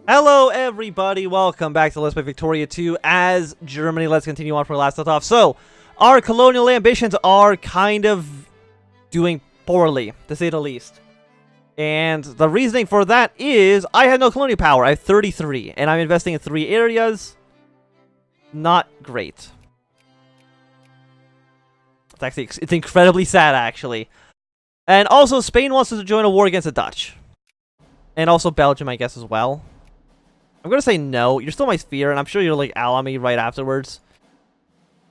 Hello everybody, welcome back to Let's Play Victoria 2 as Germany. Let's continue on from where we last left off. So, our colonial ambitions are kind of doing poorly, to say the least. And the reasoning for that is, I have no colonial power. I have 33, and I'm investing in 3 areas. Not great. It's incredibly sad, actually. And also, Spain wants us to join a war against the Dutch. And also Belgium, I guess, as well. I'm gonna say no. You're still my sphere, and I'm sure you'll, like, ally me right afterwards.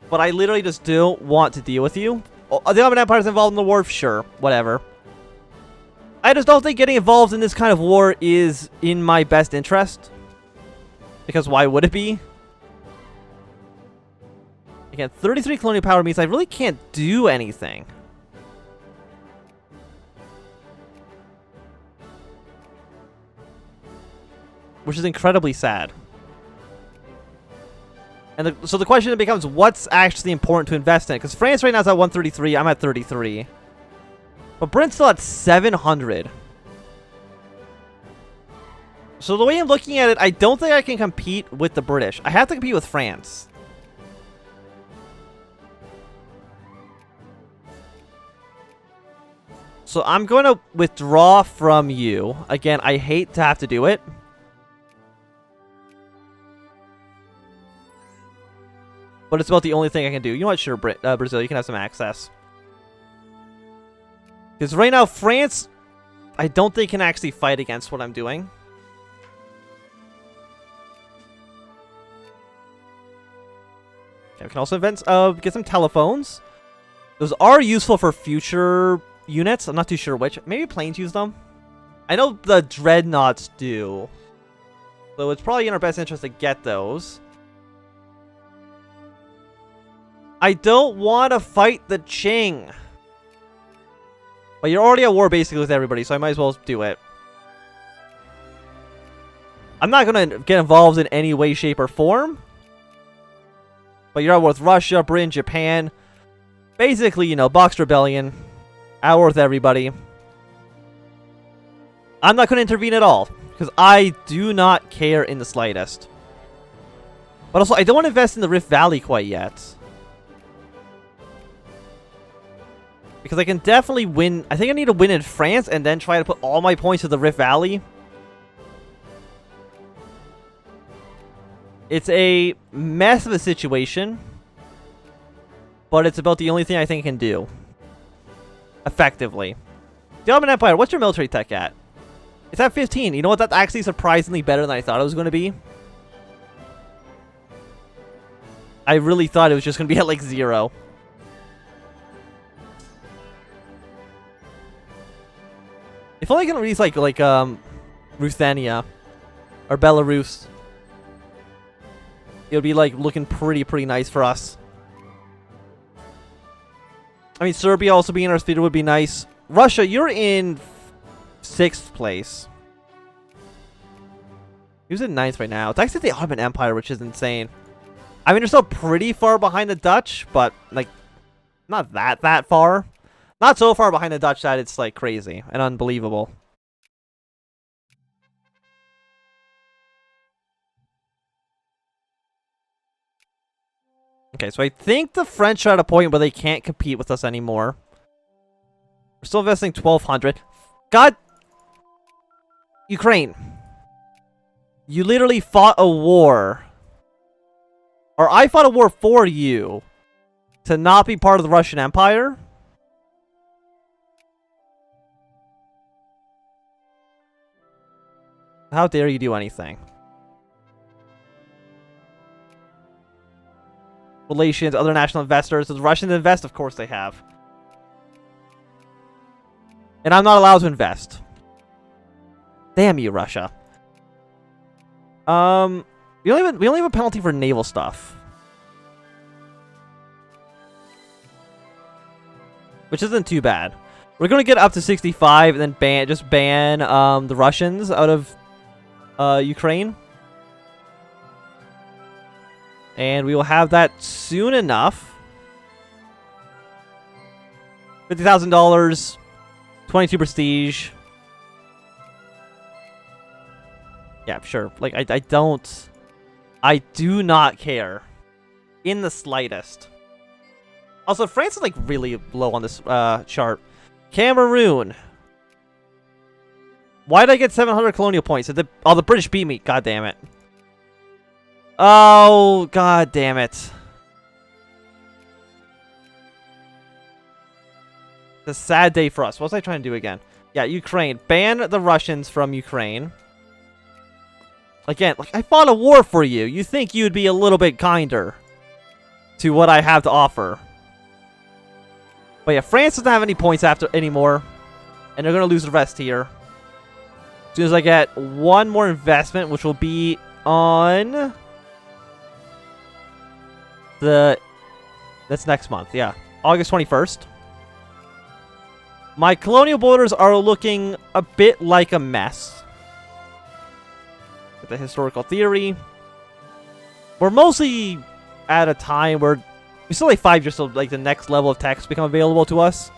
But I literally just don't want to deal with you. Oh, the Ottoman Empire's involved in the war? Sure. Whatever. I just don't think getting involved in this kind of war is in my best interest. Because why would it be? Again, 33 colonial power means I really can't do anything. Which is incredibly sad. And so the question becomes, what's actually important to invest in? Because France right now is at 133, I'm at 33. But Britain's still at 700. So the way I'm looking at it, I don't think I can compete with the British. I have to compete with France. So I'm going to withdraw from you. Again, I hate to have to do it. But it's about the only thing I can do. You know what? Sure, Brazil, you can have some access. Because right now, France, I don't think can actually fight against what I'm doing. Okay, we can also get some telephones. Those are useful for future units. I'm not too sure which. Maybe planes use them. I know the dreadnoughts do. So it's probably in our best interest to get those. I don't want to fight the Qing. But you're already at war basically with everybody, so I might as well do it. I'm not going to get involved in any way, shape, or form. But you're at war with Russia, Britain, Japan. Basically, you know, Boxer Rebellion. At war with everybody. I'm not going to intervene at all. Because I do not care in the slightest. But also, I don't want to invest in the Rift Valley quite yet. Because I can definitely win. I think I need to win in France and then try to put all my points to the Rift Valley. It's a mess of a situation. But it's about the only thing I think I can do. Effectively. The Ottoman Empire, what's your military tech at? It's at 15. You know what? That's actually surprisingly better than I thought it was going to be. I really thought it was just going to be at like 0. If only I can release like Ruthenia or Belarus, it would be like looking pretty nice for us. I mean, Serbia also being in our theater would be nice. Russia, you're in 6th place. Who's in 9th right now? It's actually the Ottoman Empire, which is insane. I mean, they're still pretty far behind the Dutch, but like not that far. Not so far behind the Dutch that it's like crazy and unbelievable. Okay, so I think the French are at a point where they can't compete with us anymore. We're still investing 1,200. God! Ukraine. You literally fought a war. Or I fought a war for you. To not be part of the Russian Empire. How dare you do anything? Relations, other national investors. Does Russians invest? Of course they have. And I'm not allowed to invest. Damn you, Russia. We only have a penalty for naval stuff. Which isn't too bad. We're going to get up to 65 and then just ban the Russians out of Ukraine. And we will have that soon enough. $50,000. 22 prestige. Yeah, sure. Like, I do not care. In the slightest. Also, France is, like, really low on this chart. Cameroon. Why did I get 700 colonial points? Oh, the British beat me. God damn it. Oh, god damn it. It's a sad day for us. What was I trying to do again? Yeah, Ukraine. Ban the Russians from Ukraine. Again, like, I fought a war for you. You think you'd be a little bit kinder to what I have to offer. But yeah, France doesn't have any points anymore. And they're going to lose the rest here. As soon as I get one more investment, which will be on that's next month, yeah. August 21st. My colonial borders are looking a bit like a mess. With the historical theory. We're mostly at a time where we still like 5 years till like the next level of text become available to us.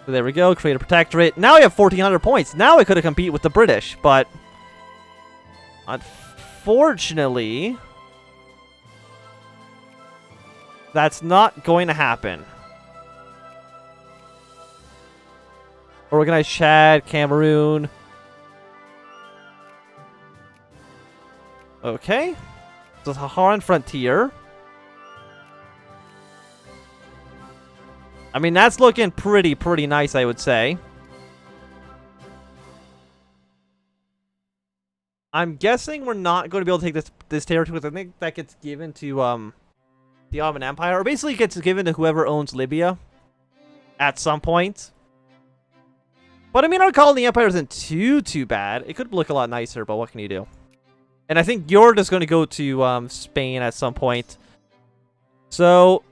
So there we go, create a protectorate. Now I have 1,400 points. Now I could have competed with the British, but unfortunately, that's not going to happen. Organize Chad, Cameroon. Okay. So Saharan frontier. I mean, that's looking pretty nice, I would say. I'm guessing we're not going to be able to take this territory because I think that gets given to the Ottoman Empire, or basically gets given to whoever owns Libya at some point. But I mean, our colony empire isn't too bad. It could look a lot nicer, but what can you do? And I think you're just going to go to Spain at some point. So,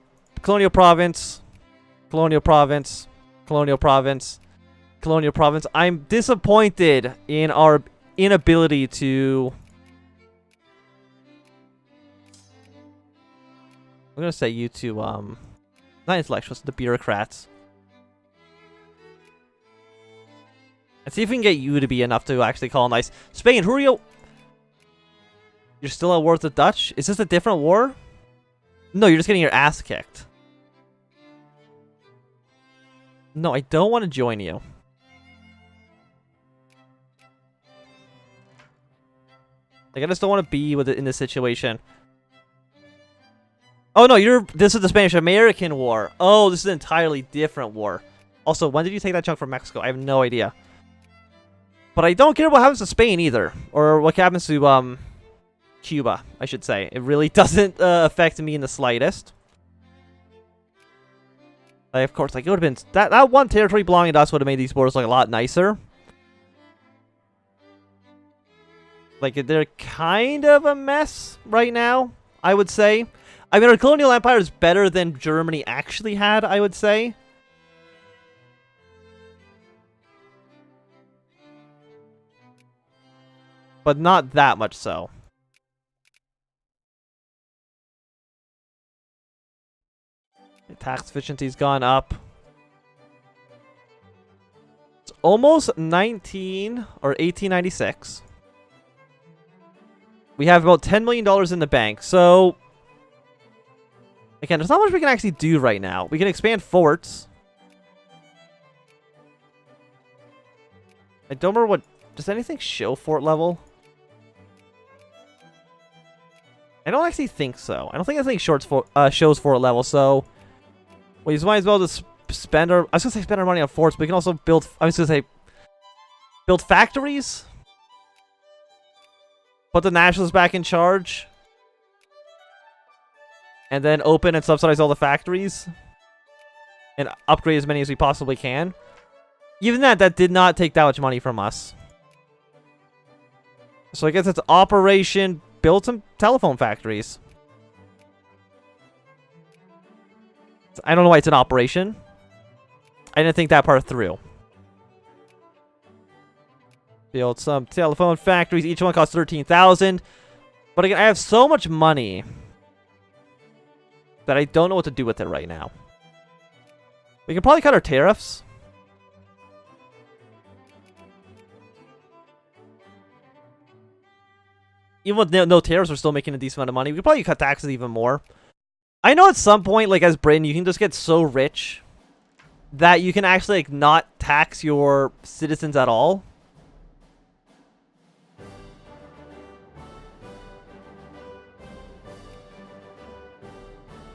colonial province, colonial province, colonial province, colonial province. I'm disappointed in our inability to... I'm going to say you to, not intellectuals, the bureaucrats. And see if we can get you to be enough to actually colonize Spain. Who are you? You're still at war with the Dutch? Is this a different war? No, you're just getting your ass kicked. No, I don't want to join you. Like, I just don't want to be with it in this situation. Oh no, this is the Spanish-American War. Oh, this is an entirely different war. Also, when did you take that chunk from Mexico? I have no idea. But I don't care what happens to Spain either. Or what happens to, Cuba, I should say. It really doesn't affect me in the slightest. Like, of course, like, it would have been... That one territory belonging to us would have made these borders look a lot nicer. Like, they're kind of a mess right now, I would say. I mean, our colonial empire is better than Germany actually had, I would say. But not that much so. The tax efficiency's gone up. It's almost 19 or 1896. We have about $10 million in the bank, so... Again, there's not much we can actually do right now. We can expand forts. I don't remember what... Does anything show fort level? I don't actually think so. I don't think anything shows fort level, so... We might as well just spend our... I was going to say spend our money on forts, but we can also build... I was going to say... Build factories? Put the nationalists back in charge? And then open and subsidize all the factories? And upgrade as many as we possibly can? Even that did not take that much money from us. So I guess it's Operation Build some telephone factories. I don't know why it's an operation. I didn't think that part through. Build some telephone factories. Each one costs 13,000. But again, I have so much money that I don't know what to do with it right now. We can probably cut our tariffs. even with no tariffs, we're still making a decent amount of money. We could probably cut taxes even more. I know at some point, like as Britain, you can just get so rich that you can actually like not tax your citizens at all.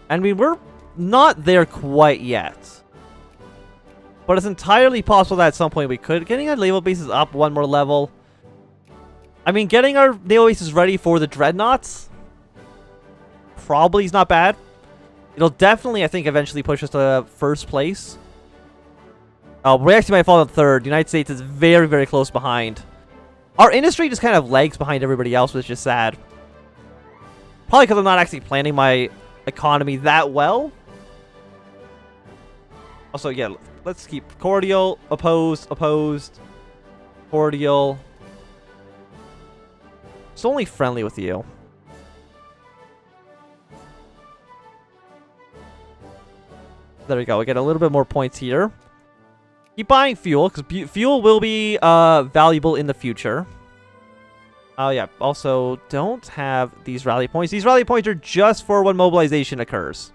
I mean, we're not there quite yet. But it's entirely possible that at some point we could. Getting our naval bases up one more level. I mean, getting our naval bases ready for the dreadnoughts probably is not bad. It'll definitely, I think, eventually push us to first place. We actually might fall to third. The United States is very, very close behind. Our industry just kind of lags behind everybody else, which is just sad. Probably because I'm not actually planning my economy that well. Also, yeah, let's keep cordial, opposed, cordial. It's only friendly with you. There we go. We get a little bit more points here. Keep buying fuel, because fuel will be valuable in the future. Oh, yeah. Also, don't have these rally points. These rally points are just for when mobilization occurs.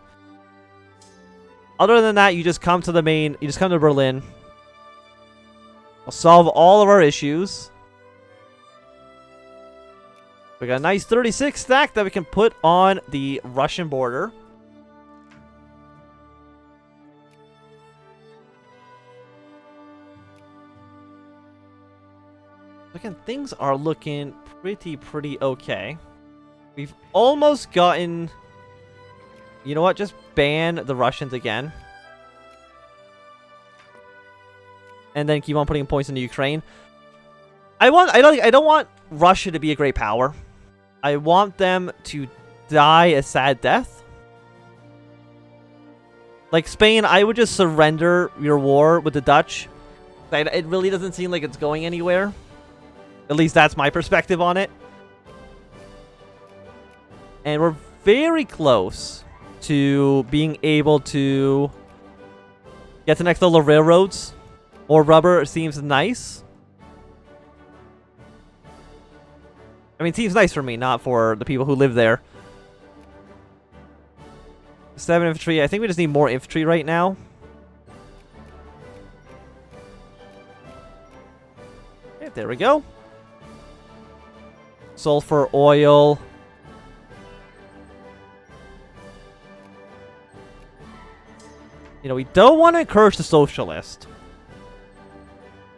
Other than that, you just come to the main... You just come to Berlin. We'll solve all of our issues. We got a nice 36 stack that we can put on the Russian border. Again, things are looking pretty okay. We've almost gotten... You know what? Just ban the Russians again. And then keep on putting points into Ukraine. I don't want Russia to be a great power. I want them to die a sad death. Like Spain, I would just surrender your war with the Dutch. It really doesn't seem like it's going anywhere. At least that's my perspective on it. And we're very close to being able to get the next level of railroads. More rubber seems nice. I mean, it seems nice for me, not for the people who live there. 7 infantry. I think we just need more infantry right now. Okay, there we go. Sulfur, oil. You know, we don't want to encourage the socialist.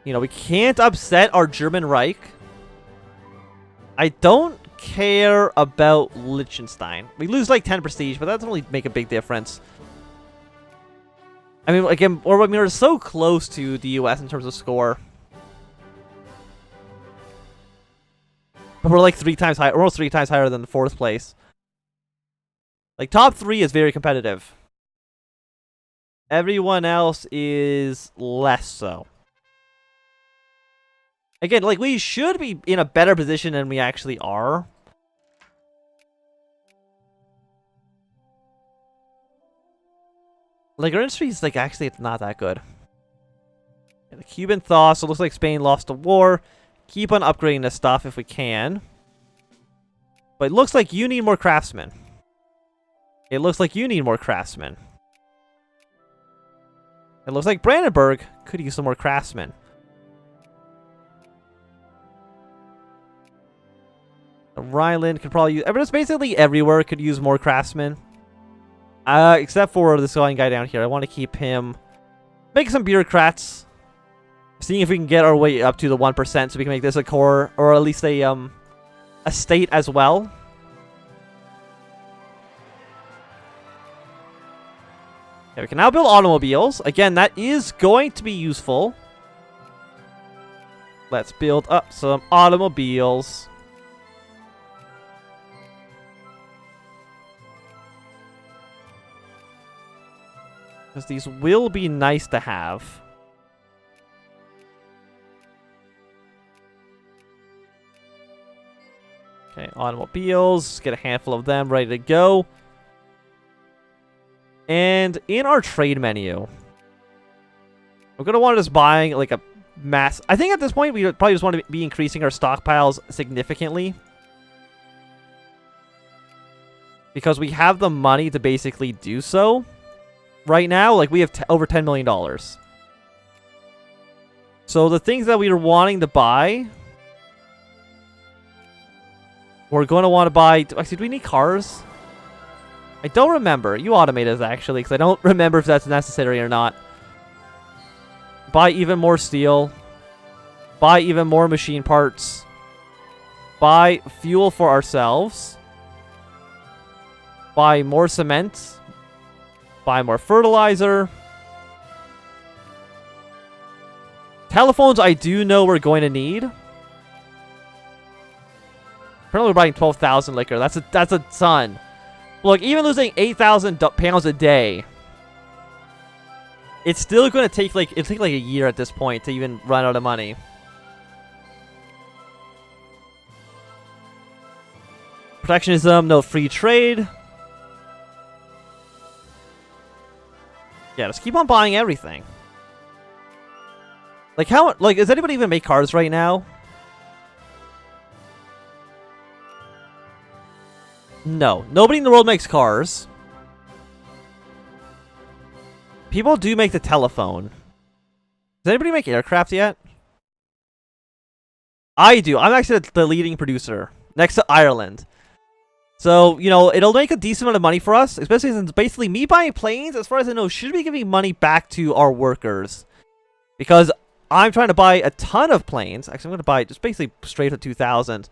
You know, we can't upset our German Reich. I don't care about Liechtenstein. We lose like 10 prestige, but that doesn't really make a big difference. I mean, again, we're so close to the US in terms of score. But we're like 3 times higher, almost 3 times higher than the 4th place. Like, top 3 is very competitive. Everyone else is less so. Again, like, we should be in a better position than we actually are. Like, our industry is, like, actually, it's not that good. Yeah, the Cuban thaw, so it looks like Spain lost the war. Keep on upgrading this stuff if we can. But it looks like you need more craftsmen. It looks like you need more craftsmen. It looks like Brandenburg could use some more craftsmen. Rhineland could probably use... Just basically everywhere could use more craftsmen. Except for this guy down here. I want to keep him... Make some bureaucrats. Seeing if we can get our way up to the 1% so we can make this a core, or at least a state as well. Okay, we can now build automobiles. Again, that is going to be useful. Let's build up some automobiles. Because these will be nice to have. Okay, automobiles. Get a handful of them ready to go. And in our trade menu, we're going to want to just buying like a mass... I think at this point we probably just want to be increasing our stockpiles significantly. Because we have the money to basically do so. Right now, like, we have over $10 million. So the things that we are wanting to buy... We're going to want to buy... Actually, do we need cars? I don't remember. You automate this, actually, because I don't remember if that's necessary or not. Buy even more steel. Buy even more machine parts. Buy fuel for ourselves. Buy more cement. Buy more fertilizer. Telephones I do know we're going to need. Apparently we're buying 12,000 liquor. That's a ton. Look, even losing 8,000 pounds a day, it's still going to take like a year at this point to even run out of money. Protectionism, no free trade. Yeah, just keep on buying everything. Like how? Like, does anybody even make cars right now? No, nobody in the world makes cars. People do make the telephone. Does anybody make aircraft yet? I do. I'm actually the leading producer, next to Ireland. So, you know, it'll make a decent amount of money for us, especially since basically me buying planes, as far as I know, should be giving money back to our workers. Because I'm trying to buy a ton of planes. Actually, I'm going to buy just basically straight to 2,000.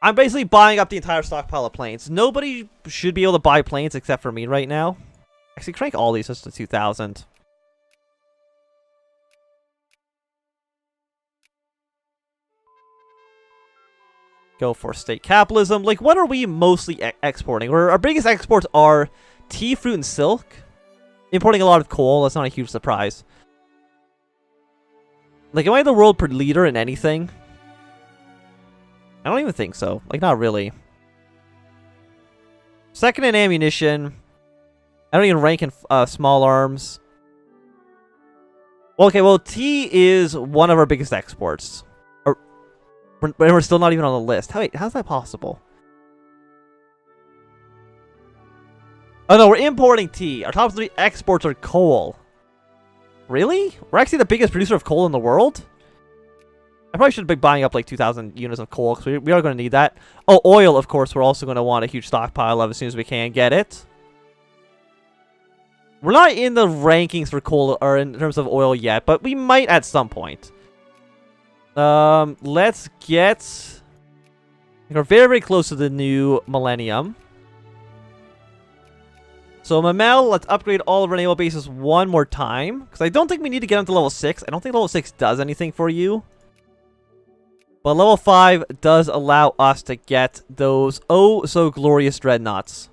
I'm basically buying up the entire stockpile of planes. Nobody should be able to buy planes except for me right now. Actually, crank all these just to 2,000. Go for state capitalism. Like, what are we mostly exporting? Our biggest exports are tea, fruit, and silk. Importing a lot of coal. That's not a huge surprise. Like, am I the world leader in anything? I don't even think so. Like, not really. Second in ammunition. I don't even rank in small arms. Well, okay, well, tea is one of our biggest exports. But we're still not even on the list. Wait, how's that possible? Oh no, we're importing tea. Our top 3 exports are coal. Really? We're actually the biggest producer of coal in the world? I probably should be buying up like 2,000 units of coal, because we are going to need that. Oh, oil, of course, we're also going to want a huge stockpile of as soon as we can get it. We're not in the rankings for coal, or in terms of oil yet, but we might at some point. Let's get... We're very, very close to the new millennium. So, Mamel, let's upgrade all of our naval bases one more time. Because I don't think we need to get them to level 6. I don't think level 6 does anything for you. But level 5 does allow us to get those oh-so-glorious dreadnoughts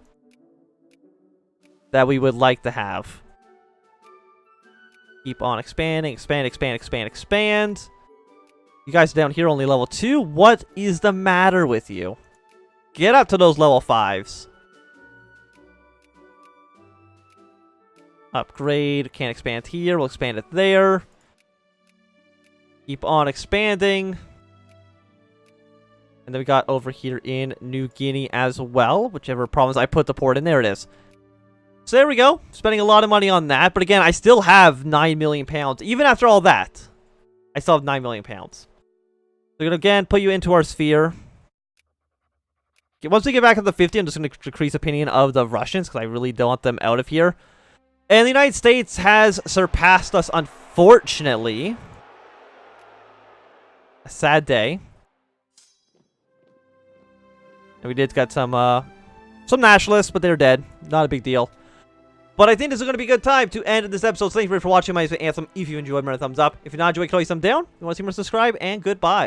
that we would like to have. Keep on expanding, expand. You guys down here only level 2. What is the matter with you? Get up to those level 5s. Upgrade. Can't expand here. We'll expand it there. Keep on expanding. And then we got over here in New Guinea as well. Whichever province I put the port in. There it is. So there we go. Spending a lot of money on that. But again, I still have 9 million pounds. Even after all that, I still have 9 million pounds. So we're going to again put you into our sphere. Okay, once we get back to the 50, I'm just going to decrease opinion of the Russians, because I really don't want them out of here. And the United States has surpassed us, unfortunately. A sad day. And we did get some nationalists, but they're dead. Not a big deal. But I think this is going to be a good time to end this episode. So thank you for watching. My name is Anthem. If you enjoyed, remember to thumbs up. If you're not enjoying, throw a thumb down. If you want to see more, subscribe, and goodbye.